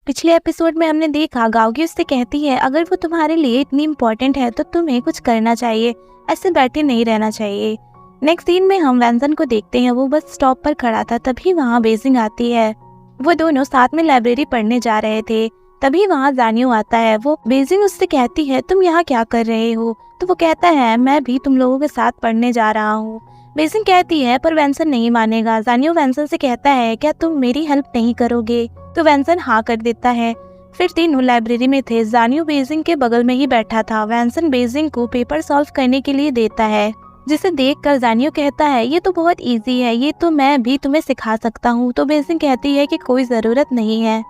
पिछले एपिसोड में हमने देखा गाओगी उससे कहती है अगर वो तुम्हारे लिए इतनी इम्पोर्टेंट है तो तुम्हें कुछ करना चाहिए, ऐसे बैठे नहीं रहना चाहिए। नेक्स्ट सीन में हम वैंसन को देखते हैं, वो बस स्टॉप पर खड़ा था, तभी वहाँ बेजिंग आती है। वो दोनों साथ में लाइब्रेरी पढ़ने जा रहे थे, तभी वहाँ जानियो आता है। वो बेजिंग उससे कहती है तुम यहाँ क्या कर रहे हो, तो वो कहता है मैं भी तुम लोगों के साथ पढ़ने जा रहा हूँ। बेजिंग कहती है पर वैंसन नहीं मानेगा। जानियो वैंसन से कहता है क्या तुम मेरी हेल्प नहीं करोगे, तो वैंसन हाँ कर देता है। फिर तीनों लाइब्रेरी में थे। जानियो बेजिंग के बगल में ही बैठा था। वैंसन बेजिंग को पेपर सॉल्व करने के लिए देता है, जिसे देखकर जानियो कहता है ये तो बहुत इजी है, ये तो मैं भी तुम्हें सिखा सकता हूँ। तो बेजिंग कहती है कि कोई ज़रूरत नहीं है,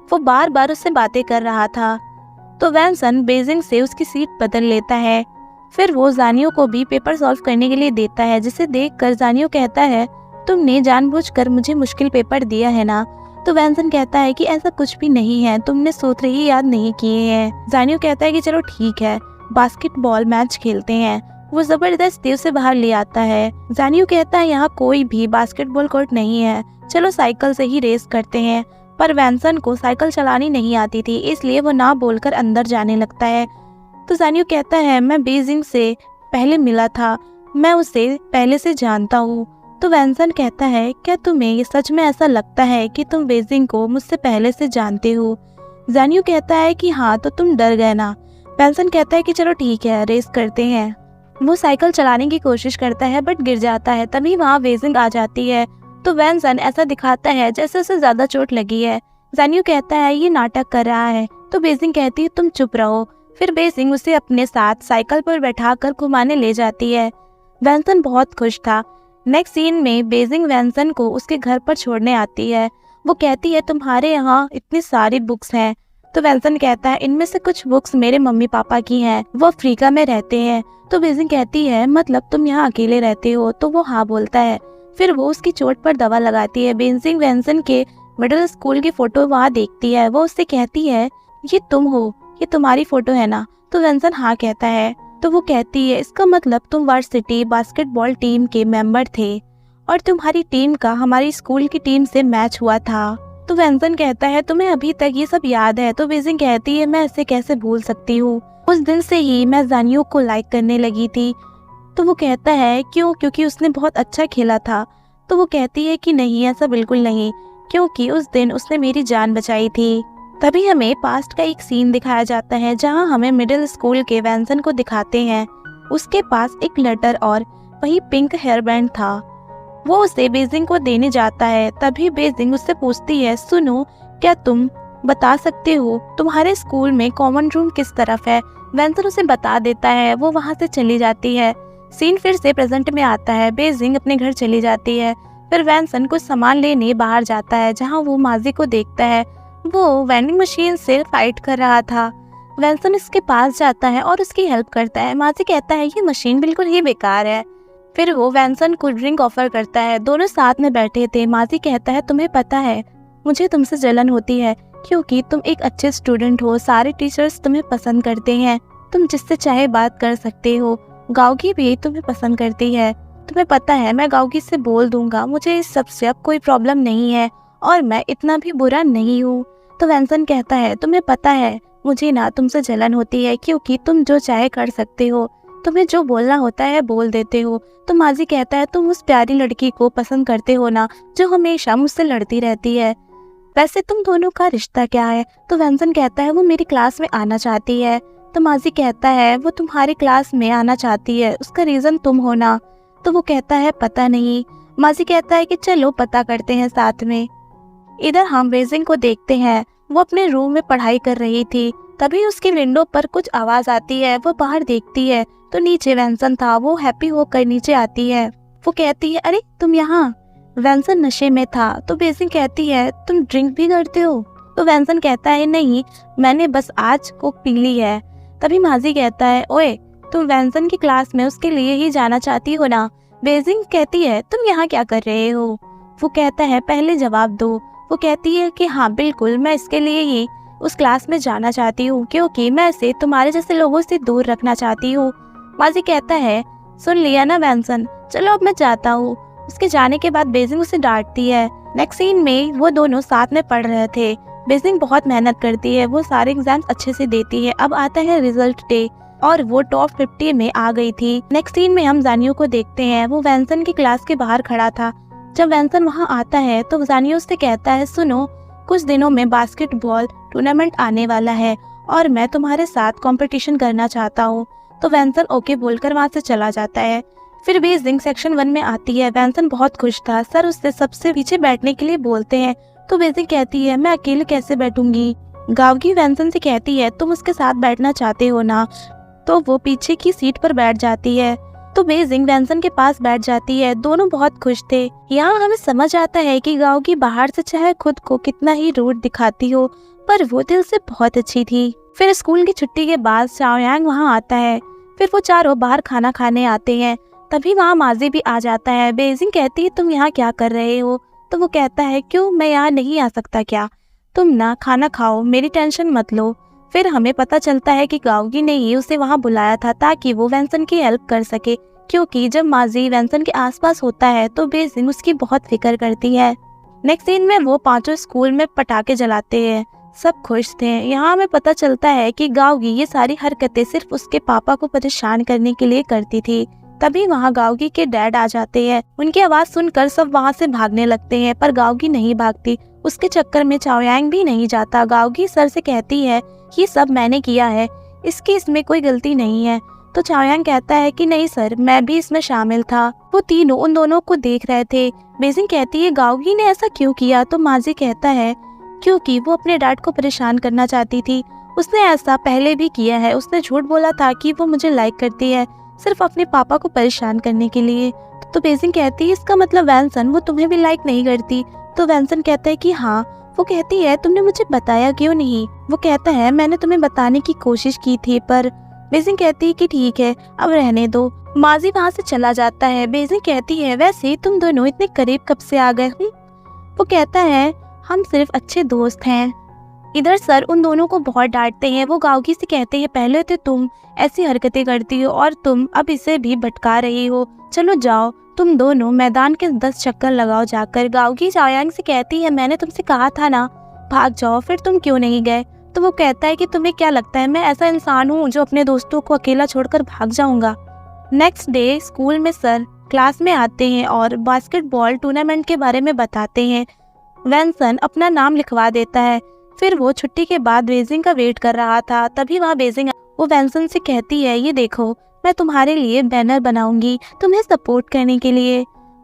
वो बार बार उससे बातें कर रहा था। तो वैंसन बेजिंग से उसकी सीट बदल लेता है। फिर वो जानियो को भी पेपर सॉल्व करने के लिए देता है, जिसे देखकर जानियो कहता है तुमने जानबूझकर मुझे मुश्किल पेपर दिया है ना। तो वैंसन कहता है कि ऐसा कुछ भी नहीं है, तुमने सूत्र ही याद नहीं किए हैं। जानियो कहता है कि चलो ठीक है, बास्केटबॉल मैच खेलते हैं। वो जबरदस्ती उसे बाहर ले आता है। जानियो कहता है यहाँ कोई भी बास्केटबॉल कोर्ट नहीं है, चलो साइकिल से ही रेस करते हैं। पर वैंसन को साइकिल चलानी नहीं आती थी, इसलिए वो ना बोलकर अंदर जाने लगता है। तो जानियो कहता है मैं बेजिंग से पहले मिला था, मैं उसे पहले से जानता हूँ। तो वैंसन कहता है क्या तुम्हें ये सच में ऐसा लगता है कि तुम बेजिंग को मुझसे पहले से जानते हो। जानियो कहता है कि हाँ, तो तुम डर गए ना। वैंसन कहता है कि चलो ठीक है, रेस करते हैं। वो साइकिल चलाने की कोशिश करता है बट गिर जाता है, तभी वहाँ बेजिंग आ जाती है। तो वैंसन ऐसा दिखाता है जैसे उसे ज्यादा चोट लगी है। जानियो कहता है ये नाटक कर रहा है, तो बेजिंग कहती है तुम चुप रहो। फिर बेजिंग उसे अपने साथ साइकिल पर बैठाकर घुमाने ले जाती है। वैंसन बहुत खुश था। नेक्स्ट सीन में बेजिंग वैंसन को उसके घर पर छोड़ने आती है। वो कहती है तुम्हारे यहाँ इतनी सारी बुक्स हैं। तो वैंसन कहता है इनमें से कुछ बुक्स मेरे मम्मी पापा की हैं, वो अफ्रीका में रहते हैं। तो बेजिंग कहती है मतलब तुम यहाँ अकेले रहते हो, तो वो हाँ बोलता है। फिर वो उसकी चोट पर दवा लगाती है। बेजिंग वैंसन के मिडिल स्कूल की फोटो वहाँ देखती है। वो उससे कहती है ये तुम हो, ये तुम्हारी फोटो है ना। तो वैंसन हाँ कहता है। तो वो कहती है इसका मतलब तुम वार्सिटी बास्केटबॉल टीम के मेंबर थे और तुम्हारी टीम का हमारी स्कूल की टीम से मैच हुआ था। तो वैंसन कहता है तुम्हें अभी तक ये सब याद है। तो बेजिंग कहती है मैं इसे कैसे भूल सकती हूँ, उस दिन से ही मैं जानियो को लाइक करने लगी थी। तो वो कहता है क्यों, क्योंकि उसने बहुत अच्छा खेला था। तो वो कहती है कि नहीं, ऐसा बिल्कुल नहीं, क्योंकि उस दिन उसने मेरी जान बचाई थी। तभी हमें पास्ट का एक सीन दिखाया जाता है जहां हमें मिडिल स्कूल के वैंसन को दिखाते हैं। उसके पास एक लेटर और वही पिंक हेयर बैंड था। वो उसे बेजिंग को देने जाता है। तभी बेजिंग उससे पूछती है सुनो, क्या तुम बता सकते हो तुम्हारे स्कूल में कॉमन रूम किस तरफ है। वैंसन उसे बता देता है। वो वहां से चली जाती है। सीन फिर से प्रेजेंट में आता है। बेजिंग अपने घर चली जाती है। फिर वैंसन कुछ सामान लेने बाहर जाता है, जहाँ वो माजी को देखता है। वो वेंडिंग मशीन से फाइट कर रहा था। वैंसन इसके पास जाता है और उसकी हेल्प करता है। माजी कहता है ये मशीन बिल्कुल ही बेकार है। फिर वो वैंसन को ड्रिंक ऑफर करता है। दोनों साथ में बैठे थे। माजी कहता है तुम्हें पता है मुझे तुमसे जलन होती है, क्योंकि तुम एक अच्छे स्टूडेंट हो, सारे टीचर्स तुम्हें पसंद करते हैं, तुम जिससे चाहे बात कर सकते हो। गाओगी भी तुम्हें पसंद करती है। तुम्हें पता है मैं गाओगी से बोल दूंगा, मुझे इस सब से अब कोई प्रॉब्लम नहीं है और मैं इतना भी बुरा नहीं हूँ। तो वैंसन कहता है तुम्हें पता है मुझे ना तुमसे जलन होती है, क्योंकि तुम जो चाहे कर सकते हो, तुम्हें जो बोलना होता है बोल देते हो। तो माजी कहता है तुम उस प्यारी लड़की को पसंद करते हो ना, जो हमेशा मुझसे लड़ती रहती है। वैसे तुम दोनों का रिश्ता क्या है। तो वैंसन कहता है वो मेरी क्लास में आना चाहती है। तो माजी कहता है वो तुम्हारी क्लास में आना चाहती है, उसका रीजन तुम हो ना। तो वो कहता है पता नहीं। माजी कहता है कि चलो पता करते हैं साथ में। इधर हम बेजिंग को देखते हैं। वो अपने रूम में पढ़ाई कर रही थी। तभी उसकी विंडो पर कुछ आवाज आती है। वो बाहर देखती है तो नीचे वैंसन था। वो हैप्पी होकर नीचे आती है। वो कहती है अरे तुम यहाँ। वैंसन नशे में था। तो बेजिंग कहती है तुम ड्रिंक भी करते हो। तो वैंसन कहता है नहीं, मैंने बस आज कोक पी ली है। तभी माजी कहता है ओए, तुम वैंसन की क्लास में उसके लिए ही जाना चाहती हो ना। बेजिंग कहती है तुम यहाँ क्या कर रहे हो। वो कहता है पहले जवाब दो। वो कहती है कि हाँ बिल्कुल, मैं इसके लिए ही उस क्लास में जाना चाहती हूँ, क्योंकि मैं इसे तुम्हारे जैसे लोगों से दूर रखना चाहती हूँ। माजी कहता है सुन लिया ना वैंसन, चलो अब मैं जाता हूँ। उसके जाने के बाद बेजिंग उसे डांटती है। नेक्स्ट सीन में वो दोनों साथ में पढ़ रहे थे। बेजिंग बहुत मेहनत करती है, वो सारे एग्जाम्स अच्छे से देती है। अब आता है रिजल्ट डे और वो टॉप 50 में आ गई थी। नेक्स्ट सीन में हम जानियो को देखते हैं, वो वैंसन की क्लास के बाहर खड़ा था। जब वैंसन वहाँ आता है तो जानियो उससे कहता है, सुनो, कुछ दिनों में बास्केटबॉल टूर्नामेंट आने वाला है और मैं तुम्हारे साथ कंपटीशन करना चाहता हूँ। तो वैंसन ओके बोलकर वहाँ से चला जाता है। फिर बेजिंग सेक्शन 1 में आती है। वैंसन बहुत खुश था। सर उससे सबसे पीछे बैठने के लिए बोलते हैं तो बेजिंग कहती है, मैं अकेले कैसे बैठूंगी। गावगी वैंसन से कहती है, तुम उसके साथ बैठना चाहते हो ना। तो वो पीछे की सीट पर बैठ जाती है। तो बेजिंग वैंसन के पास बैठ जाती है। दोनों बहुत खुश थे। यहाँ हमें समझ आता है कि गावगी बाहर से चाहे खुद को कितना ही रूड दिखाती हो, पर वो दिल से बहुत अच्छी थी। फिर स्कूल की छुट्टी के बाद शाओयांग वहाँ आता है। फिर वो चारों बाहर खाना खाने आते हैं। तभी वहाँ माजी भी आ जाता है। बेजिंग कहती है, तुम यहाँ क्या कर रहे हो। तो वो कहता है, क्यों, मैं यहाँ नहीं आ सकता क्या। तुम ना खाना खाओ, मेरी टेंशन मत लो। फिर हमें पता चलता है कि गावगी ने ही उसे वहाँ बुलाया था ताकि वो वैंसन की हेल्प कर सके, क्योंकि जब माजी वैंसन के आसपास होता है तो बेजिंग उसकी बहुत फिक्र करती है। नेक्स्ट सीन में वो पांचों स्कूल में पटाखे जलाते हैं। सब खुश थे। यहाँ हमें पता चलता है कि गावगी ये सारी हरकतें सिर्फ उसके पापा को परेशान करने के लिए करती थी। तभी वहाँ गावगी के डैड आ जाते हैं। उनकी आवाज सुनकर सब वहाँ से भागने लगते हैं, पर गावगी नहीं भागती। उसके चक्कर में चाओयांग भी नहीं जाता। गावगी सर से कहती है, ये सब मैंने किया है, इसकी इसमें कोई गलती नहीं है। तो चाओयांग कहता है कि नहीं सर, मैं भी इसमें शामिल था। वो तीनों उन दोनों को देख रहे थे। बेजिंग कहती है, गावगी ने ऐसा क्यों किया। तो माजी कहता है, क्योंकि वो अपने डैड को परेशान करना चाहती थी। उसने ऐसा पहले भी किया है। उसने झूठ बोला था कि वो मुझे लाइक करती है, सिर्फ अपने पापा को परेशान करने के लिए। तो बेजिंग कहती है, इसका मतलब वैंसन वो तुम्हें भी लाइक नहीं करती। तो वैंसन कहता है कि हाँ। वो कहती है, तुमने मुझे बताया क्यों नहीं। वो कहता है, मैंने तुम्हें बताने की कोशिश की थी, पर बेजिंग कहती है कि ठीक है, अब रहने दो। माजी वहाँ से चला जाता है। बेजिंग कहती है, वैसे तुम दोनों इतने करीब कब से आ गए। वो कहता है, हम सिर्फ अच्छे दोस्त हैं। इधर सर उन दोनों को बहुत डांटते हैं। वो गावगी से कहते हैं, पहले तो तुम ऐसी हरकतें करती हो और तुम अब इसे भी भटका रही हो। चलो जाओ, तुम दोनों मैदान के 10 चक्कर लगाओ जाकर। गावगी चाओयांग से कहती है, मैंने तुमसे कहा था ना भाग जाओ, फिर तुम क्यों नहीं गए। तो वो कहता है कि तुम्हें क्या लगता है मैं ऐसा इंसान हूँ जो अपने दोस्तों को अकेला छोड़कर भाग जाऊंगा। नेक्स्ट डे स्कूल में सर क्लास में आते हैं और बास्केटबॉल टूर्नामेंट के बारे में बताते हैं। वैंसन अपना नाम लिखवा देता है। फिर वो छुट्टी के बाद बेजिंग का वेट कर रहा था। तभी वहाँ बेजिंग वो वैंसन से कहती है, ये देखो, मैं तुम्हारे लिए बैनर बनाऊंगी तुम्हें सपोर्ट करने के लिए।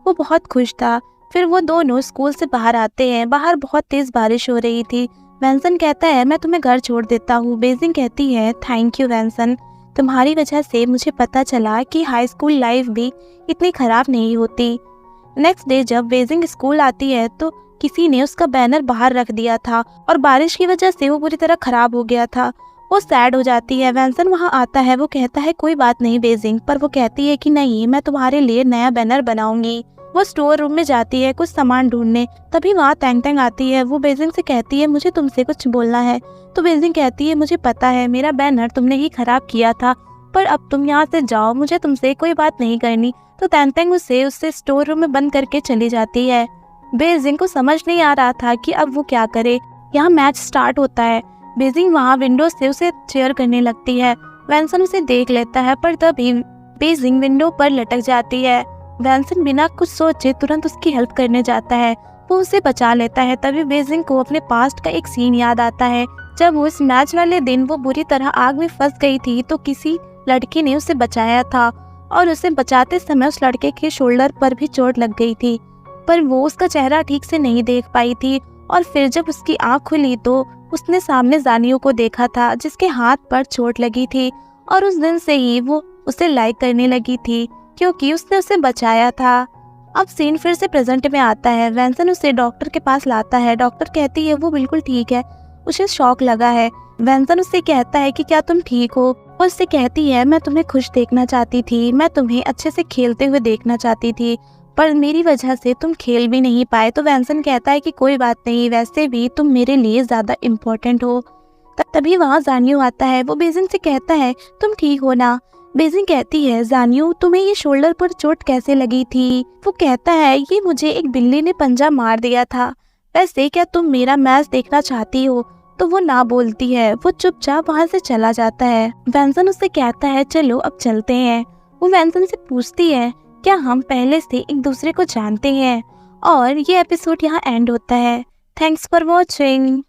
वो बहुत खुश था। फिर वो दोनों स्कूल से बाहर आते हैं। बाहर बहुत तेज बारिश हो रही थी। वैंसन कहता है, मैं तुम्हें घर छोड़ देता हूँ। बेजिंग कहती है, थैंक यू वैंसन, तुम्हारी वजह से मुझे पता चला कि हाई स्कूल लाइफ भी इतनी खराब नहीं होती। नेक्स्ट डे जब बेजिंग स्कूल आती है तो किसी ने उसका बैनर बाहर रख दिया था और बारिश की वजह से वो पूरी तरह खराब हो गया था। वो सैड हो जाती है। वैंसन वहाँ आता है। वो कहता है, कोई बात नहीं बेजिंग, पर वो कहती है कि नहीं, मैं तुम्हारे लिए नया बैनर बनाऊंगी। वो स्टोर रूम में जाती है कुछ सामान ढूंढने। तभी वहाँ तैंग तैंग आती है। वो बेजिंग से कहती है, मुझे तुमसे कुछ बोलना है। तो बेजिंग कहती है, मुझे पता है मेरा बैनर तुमने ही खराब किया था, पर अब तुम यहाँ से जाओ, मुझे तुमसे कोई बात नहीं करनी। तो तैंग तैंग उससे स्टोर रूम में बंद करके चली जाती है। बेजिंग को समझ नहीं आ रहा था कि अब वो क्या करे। यहाँ मैच स्टार्ट होता है। बेजिंग वहाँ विंडो से उसे चेयर करने लगती है। वैंसन उसे देख लेता है, पर तभी बेजिंग विंडो पर लटक जाती है। वैंसन बिना कुछ सोचे तुरंत उसकी हेल्प करने जाता है। वो उसे बचा लेता है। तभी बेजिंग को अपने पास्ट का एक सीन याद आता है। जब उस मैच वाले दिन वो बुरी तरह आग में फंस गई थी तो किसी लड़की ने उसे बचाया था और उसे बचाते समय उस लड़के के शोल्डर पर भी चोट लग गई थी, पर वो उसका चेहरा ठीक से नहीं देख पाई थी। और फिर जब उसकी आंख खुली तो उसने सामने जानियो को देखा था जिसके हाथ पर चोट लगी थी, और उस दिन से ही वो उसे लाइक करने लगी थी क्योंकि उसने उसे बचाया था। अब सीन फिर से प्रेजेंट में आता है। वैंसन उसे डॉक्टर के पास लाता है। डॉक्टर कहती है वो बिल्कुल ठीक है, उसे शॉक लगा है। वैंसन उससे कहता है कि क्या तुम ठीक हो। वो उससे कहती है, मैं तुम्हें खुश देखना चाहती थी, मैं तुम्हें अच्छे से खेलते हुए देखना चाहती थी, पर मेरी वजह से तुम खेल भी नहीं पाए। तो वैंसन कहता है कि कोई बात नहीं, वैसे भी तुम मेरे लिए ज्यादा इम्पोर्टेंट हो। तभी वहाँ जानियो आता है। वो बेजिंग से कहता है, तुम ठीक हो ना। बेजिंग कहती है, जानियो तुम्हें ये शोल्डर पर चोट कैसे लगी थी। वो कहता है, ये मुझे एक बिल्ली ने पंजा मार दिया था। वैसे क्या तुम मेरा मैच देखना चाहती हो? तो वो ना बोलती है। वो चुपचाप वहाँ से चला जाता है। वेंसन उससे कहता है चलो अब चलते हैं। वो वेंसन से पूछती है क्या हम पहले से एक दूसरे को जानते हैं? और ये एपिसोड यहाँ एंड होता है। Thanks for watching.